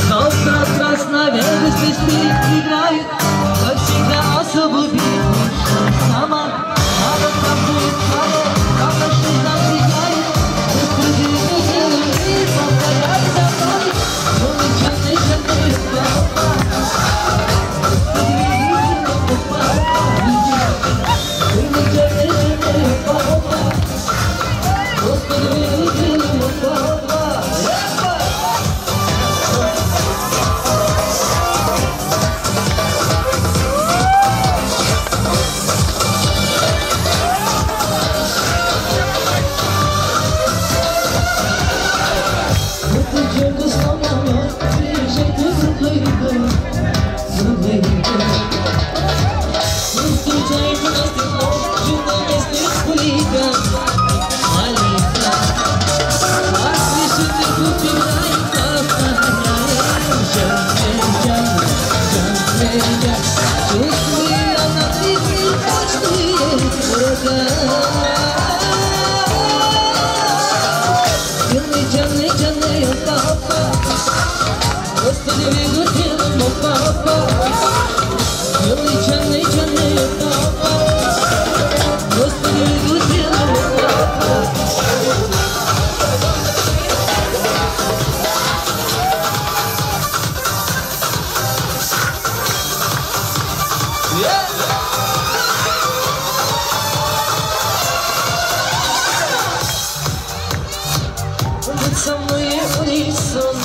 Завтра красноверцы играют, как всегда особо бит. Сама, надо будет твоя, как наши нам играет. Господи, и повторяй за мной, но ничего не папа. Со мной унисон,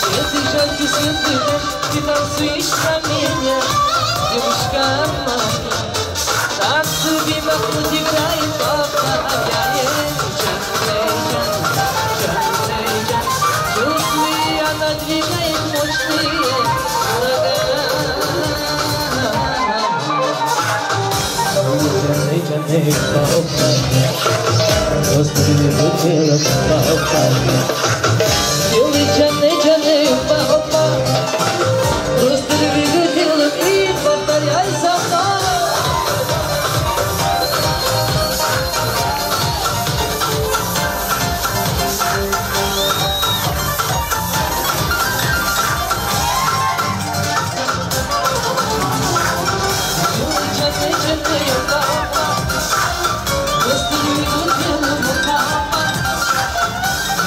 этой жаркий свет дышишь, ты танцуешь на меня, девушка моя. Танцуй, вокруг играет повторяет. Чувствуй, она двигает мощные нога. Господи, хотела папа. Делай чаны, папа. Просто двигай телом и повторяй за мной.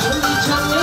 Делай чаны, папа.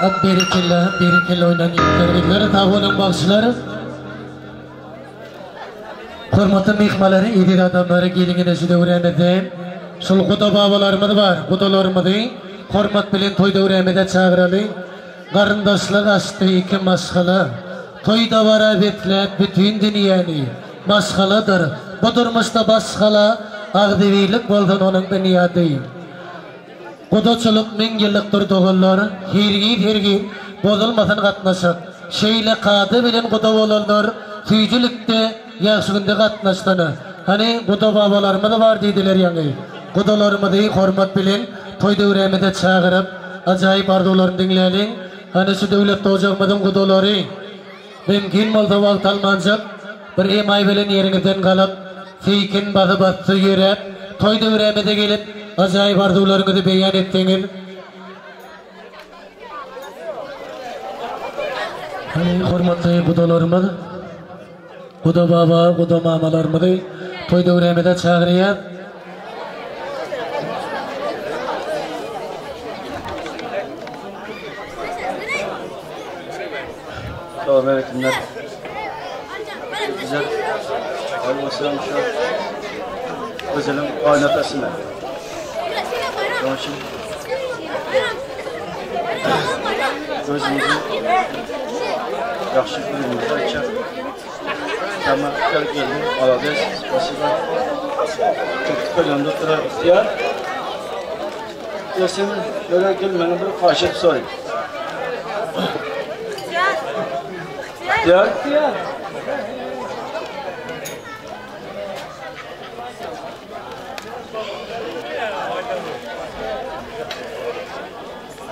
berikilla oynan yigitler tağının bakışları. Hurmatlı mehmanları, idil adamları gelingine şu dövremede şul kuda babalarımız var, kudalarımızı hurmat bilen toy dövremede çağıralı. Qarındaşlık açtı iki maşgala. Toyda vara betlep bütün dünyani maşgaladır. Bu durmuşta başgala ağdevilik boldan onun dünyada. Kudaçılık min yıllıktır doğullar, hergi bozulmasın katnaşak. Şeyle kadı bilen kuda olanlar, tüycülükte yaşında katnaştığını. Hani kuda babalarımız var dediler yani. Kudalarımızı hürmet bilen toy dövremede çağırıp acayip arzularını dinleyelim. Hani şu devlet doğacakmadın kudaları mümkün malda vakt almancak bir emay bilen yerinizden kalıp feykin batı yürep toy dövremede gelip acayip arzularınızı beyan ettiğiniz. Hani hürmetli kudalarımız, kuda baba, kuda mamalarımızı toy dövremede çağırıyor. Selamünaleykümler. Güzel. Aleykümselam şu an. Özelim kaynatasına. Yavaşım. Gözümüzü yaxşı günümüzde açar. Ama geldim. Alacağız. Spasiba. Çok kalyandı. İhtiyar. Yasin şöyle gel bana bir kaşık sorayım. İhtiyar.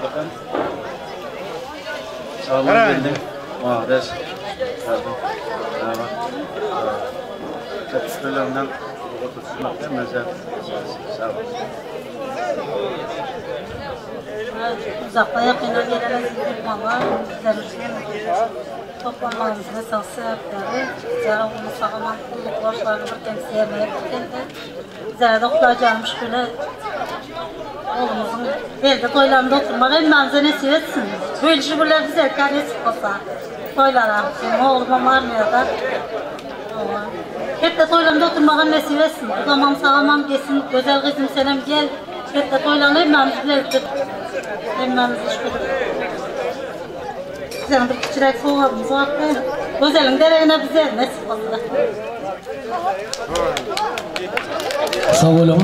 Bakın. Sağ olun geldim. Mağarız. Geldim. Merhaba. Teşekkürlerimden oturtmakta mezel. Sağ olun. Uzakta yakına gelen izleyiciler toplanmamızda sağlıkları, zararını sağlamak kulluklarını bir temsil etmeye geldi. Zerre okuyacağımış böyle oğlumuzun elde toylarında oturmak elmanıza nasip etsin. Böyle şükürler güzel nasip olsa toylara, oğluma varmıyor da. Hep de toylarında oturmağa nasip etsin. Uzamam sağlamam gelsin, güzel kızım senem gel. Hep de toylarında elmanızı bilerdir. Elmanızı şükür. Sen bir küçük soğuğumuz var ki, özelin dereğine bize nasip olsa. Sağ olun,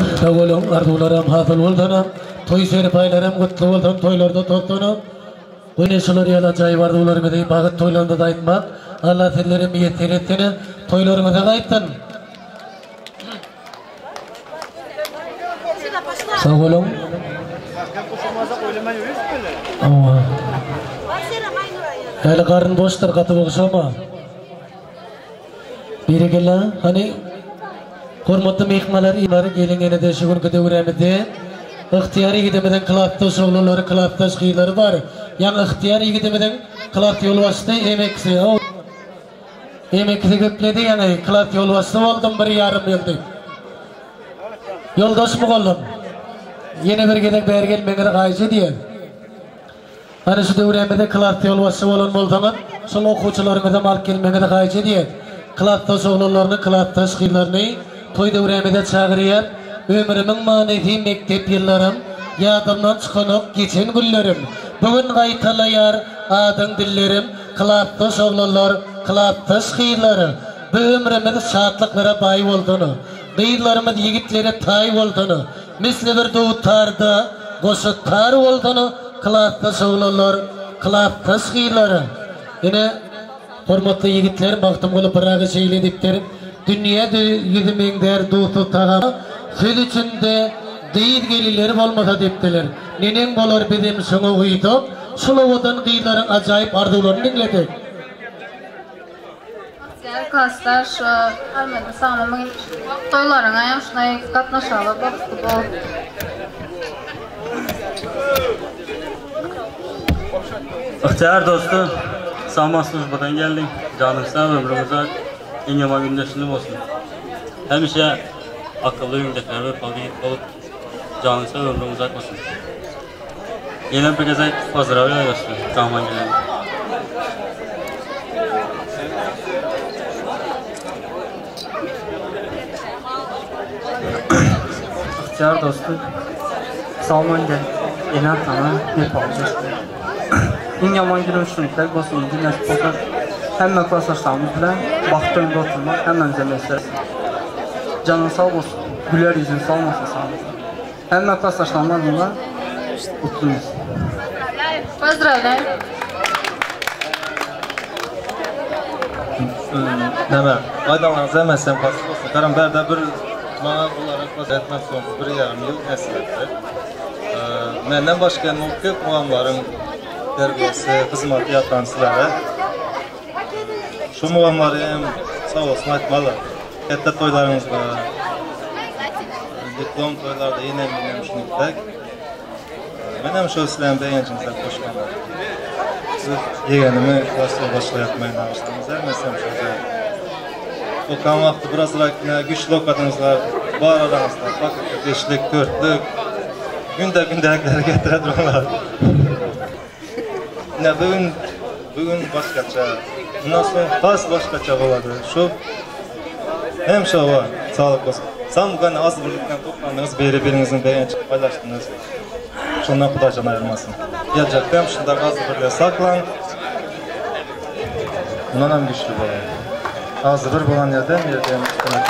arzularım hazır oldu. Toy serpaylarım kutlu oldu, toylarda toplanıp. Güneşler yalacayı arzularımı deyip bağıt toylarında da aytmak. Allah sizlerim yeter ettiğini toylarımıza kayıttın. Sağ olun. Ama hele karın boştur katı boğuşama. Biri gele hani hurmatlı mehmanlar gelingene de şu gün dövremede ihtiyari gidemeden kılatta soğluları kılatta şkıyları var. Yani ihtiyari gidemeden kılat yol bastı emeksi. Emeksi göpledi yani kılat yol bastı oldum bir yarım yıldı. Yoldaş mı oldum? Yine bir gidek beri gelmengere kayıcı diye. Hani şu dövremede kılatta yol bastı olan oldunuz. Sol okuçularımıza mal gelmengere kayıcı diye. Kılatta soğlularını kılatta şkıylarını toy dövremede çağırıyor. Ömrümün manevi mektep yıllarım, yadımdan çıkanıp geçen günlerim. Bugün kaytalayar adın dillerim, kılatta soğlular, kılatta şkıyları. Bu ömrümün şartlıklara bay olduğunu, kıyılarımın yigitlere tay olduğunu, misli bir doğutarda koşuttar olduğunu, kılatta soğlular, kılatta şkıyları. Yine hurmatlı yigitler, baktım kolu bırakı şeylediklerim, dünyada yüzümüngder doğutu tağama, söz içinde değil gelileri olmasa deptiler. Nenem bolar bizim şunu uydu, şulavudan kıyıların acayip arzularını dinledik. Arkadaşlar şu Ahmet'in sağlamın toylarına yaşına katlaşalı baktık o. İhtiyar dostu, sağmasınız buradan geldik. Canım sen ömrümüze en yaman gündeşliğim olsun. Hemşe akıllı yüngdekler ve olup canım sen ömrümüze atmasın. Yine bir kez pozdrawiam dostlar. Tamam gelelim. İhtiyar dostu Salman gel. Enar sana ne palcı. İn yaman gülüşünükler basın dinleş pozar. Hemme klaslarsamız bilen baktığında oturmak hemen zemesler. Canın sağ olsun. Güler yüzün sağ olmasın sana. Hemme klaslarsamlar bunlar mutluyuz. Поздравляю. Neme, aydanlarınızı emezsem kasıp olsun. Karamber'de bir bana olarak vaziyetmen son 1,5 yıl esnettir. Menden başka okuyup muğamların terbiyesi, hizmeti yatan sizlere. Şu muğamları hem sağ olsun aytmalı. Hatta toylarınızda, diplom toylarda yine eminim şunluktak. Benim şu sizlerin beğencinize koşmanlar. Yeğenimi klasla başlayatmayın ağırsanız. Ermesem şöyle. Okan vakti biraz rakine güçlü okadınızlar. Bu aranızda fakir, beşlik, dörtlük. Gündelikleri getirediyorlar. Ne bugün başkaça. Bundan sonra has başkaça oladı. Şu hem şu var. Sağlık olsun. Samgan az birlikten toplandınız. Birinizin beğençini paylaştınız. Şundan kudacan ayrılmasın. Gelecektim, şundan az birliğe saklan. Bundan hem güçlü olan. Az bir bulan yerden üstüne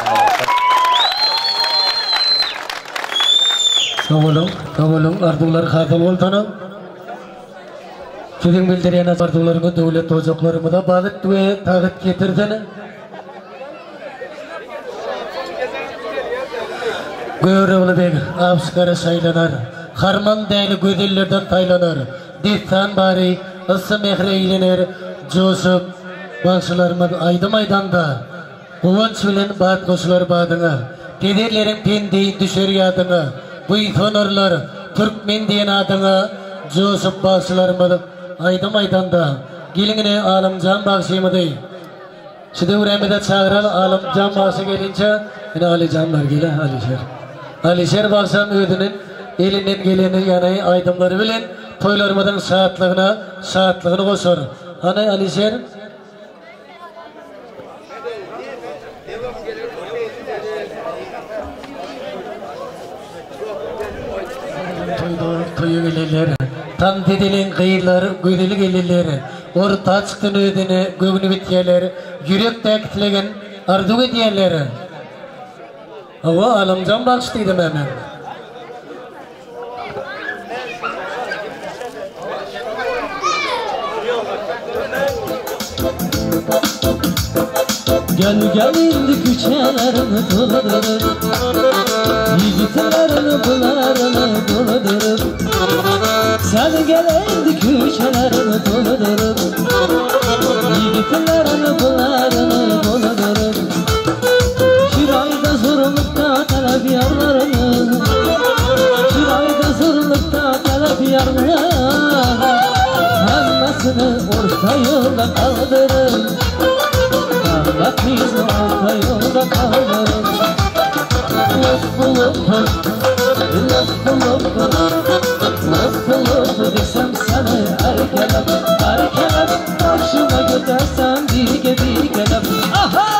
Sağ olun, arzular kadıl oltanı. Sizin bildiren arzularını devlet ocaklarımı da bağıt ve tağıt getirdin. Görevli bek, avskara saylanar. Harman değerli güzellerden taylanar. Distan bari, ısı mehre eğlenir. Coşup, başlarımız aydı maydanda. Kuvunç bilen bağıt koşular bağdına. Kederlerin pendeyin düşer yadına. Bu itonorlar, Türkmen diyen adına. Coşup başlarımız aydı maydanda. Gelingine Alamcan bakşıyımıdı. Şimdi uğrayımıda çağıran Alamcan bakşı gelince, yine Alicanlar gele, Alişer. Alişer bakşam ödünün elinden geleni yanayı aydımları bilen toylarımızın saatlığını koşur. Hani Alişer? Toyu gelirler. Tam dedilen kıyırları, güdülü gelirler. Orta çıktın ödünü, göğünü bitiyeler. Yürek tektilen arzu ediyeler. Hava Alamcan bakıştıydım hemen. Gel indi küçelerini doldurur. Yigitlerini bularını doldurur. Sen gel indi küçelerini doldurur. Yigitlerini bularını doldurur. Şirayda zorlukta talep yarlarını. Şirayda zorlukta talep yarlarını. Anlasını orta yolda kaldırır. Bak bizi orta yolda kaldırır. Lafı desem sana erkelem başıma götürsem bir gelem. Aha!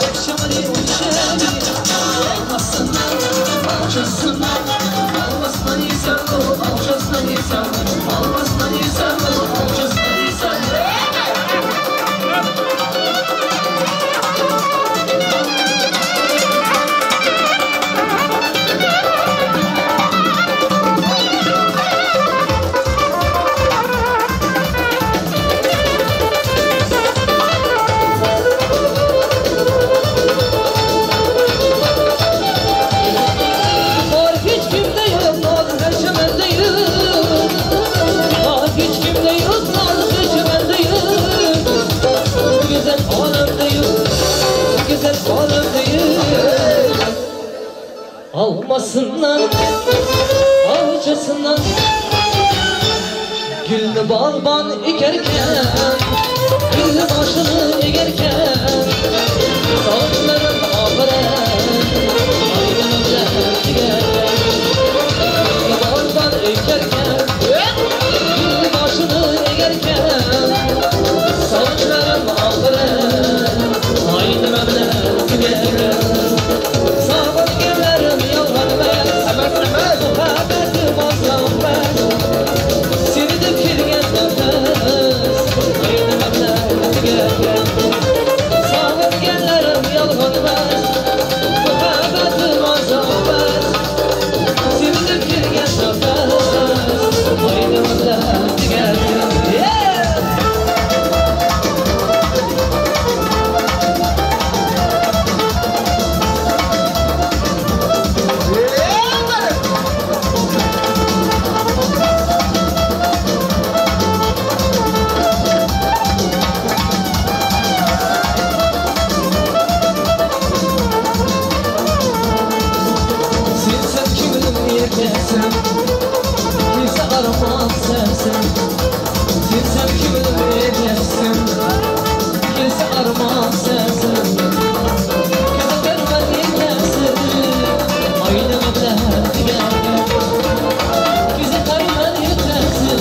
Akşama değil, almasından, avcısından. Gülünü balban ekerken, gülünü başını egerken, sağlıkların ağıren, aynen öyle egerken. Gülünü balban ekerken, gülünü başını egerken, sağlıkların ağıren, aynen öyle egerken. Sağlık gelirim yalvar ben, muhabbetim azam ben. Sağlık gelirim yalvar ben, muhabbetim azam ben. Sevinip girgen nefes, aynen öyle geldim. Kimse aramaz sensin. Silsem kimin vereceksin? Kimse aramaz sensin. Kimse vermez yetersin. Aynen öyle geldim. Kimse vermez yetersin.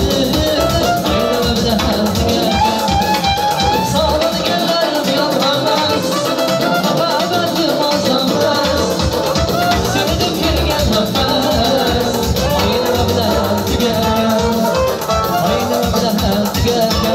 Aynen öyle geldim. Sağlık gelirim yalvarmaz, muhabbetim azalmaz. Sevinip girgen nefes, aynen öyle geldim. Aynen öyle geldim.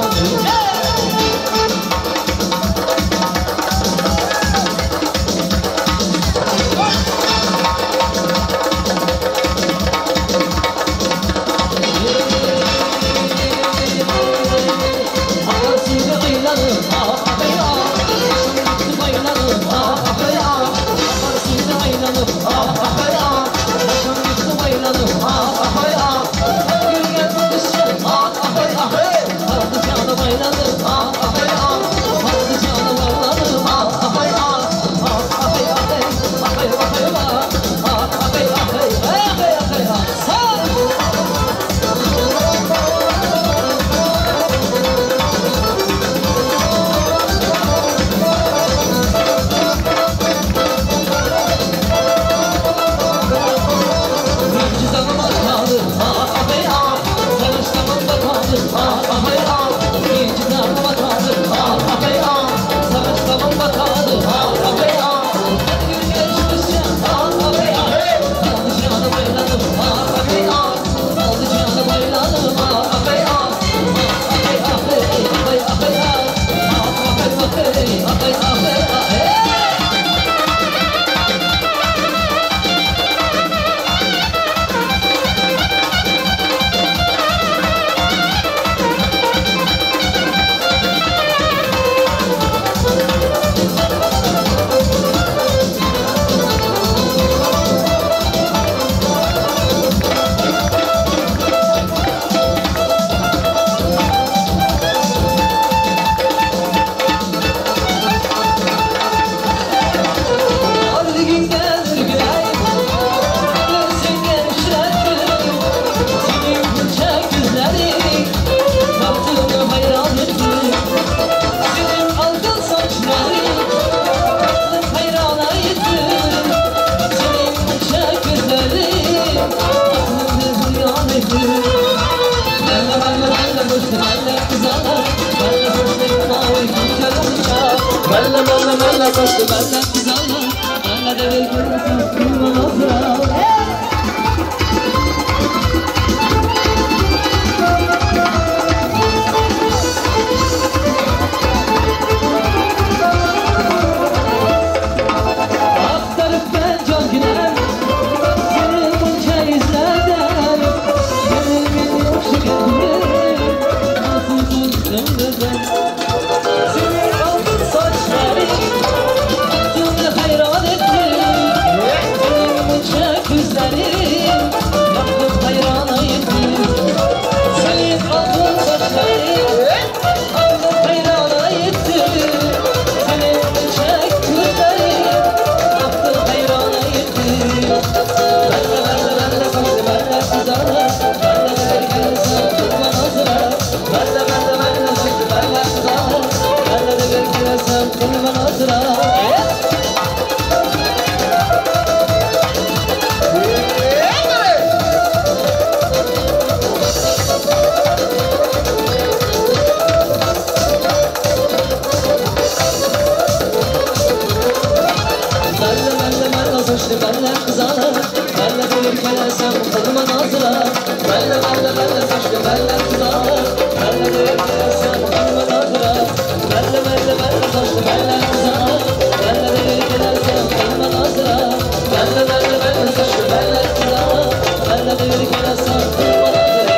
Bella koştu benden güzeller, bella de bir gün aktarıp ben can güler, senin bunca izlerden, gönlümün yoksa kendini, nasıl tuttum güzel. Senin aldın saçları, hayran ettim, benim uçak yüzleri. saçlı benle kızalı Benle verirken sen koluma nazıra Benle saçlı benle kızalı Benle verirken sen koluma nazıra Benle saçlı benle kızalı Benle verirken sen koluma nazıra Benle saçlı benle kızalı Benle verirken sen koluma nazıra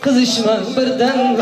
Kızışman birden